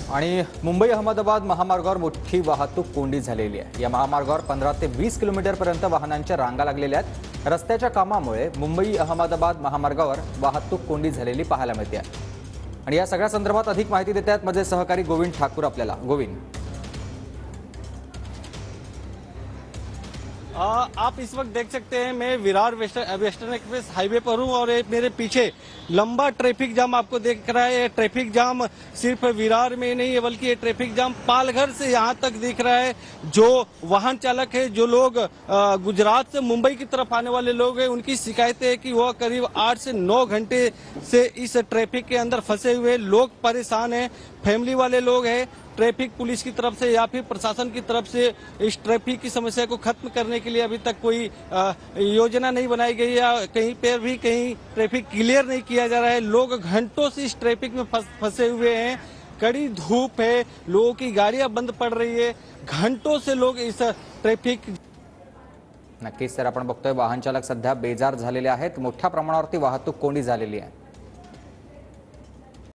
आणि मुंबई अहमदाबाद महामार्गावर मोठी वाहतूक कोंडी झालेली आहे। या महामार्गावर 15 ते 20 किलोमीटरपर्यंत वाहनांच्या रांगा लागलेल्या आहेत। रस्त्याच्या कामामुळे मुंबई अहमदाबाद महामार्गावर वाहतूक कोंडी झालेली पाहायला मिळते आहे। आणि या सगळ्या संदर्भात अधिक माहिती देत आहेत माझे सहकारी गोविंद ठाकूर आपल्याला। गोविंद, आप इस वक्त देख सकते हैं मैं विरार वेस्टर्न एक्सप्रेस हाईवे पर हूं और मेरे पीछे लंबा ट्रैफिक जाम आपको दिख रहा है। ट्रैफिक जाम सिर्फ विरार में नहीं है बल्कि ये ट्रैफिक जाम पालघर से यहां तक दिख रहा है। जो वाहन चालक है, जो लोग गुजरात से मुंबई की तरफ आने वाले लोग हैं, उनकी शिकायतें है कि वह करीब 8 से 9 घंटे से इस ट्रैफिक के अंदर फंसे हुए लोग परेशान हैं। फैमिली वाले लोग हैं। ट्रैफिक पुलिस की तरफ से या फिर प्रशासन की तरफ से इस ट्रैफिक की समस्या को खत्म करने के लिए अभी तक कोई योजना नहीं बनाई गई या कहीं पर भी कहीं ट्रैफिक क्लियर नहीं किया जा रहा है। लोग घंटों से इस ट्रैफिक में फंसे हुए हैं। कड़ी धूप है, लोगों की गाड़ियां बंद पड़ रही है। घंटों से लोग इस ट्रैफिक नक्कीच तर आपण बघतोय वाहन चालक सध्या बेजार झालेले आहेत। मोठ्या प्रमाणावरती वाहतूक कोंडी झालेली आहे।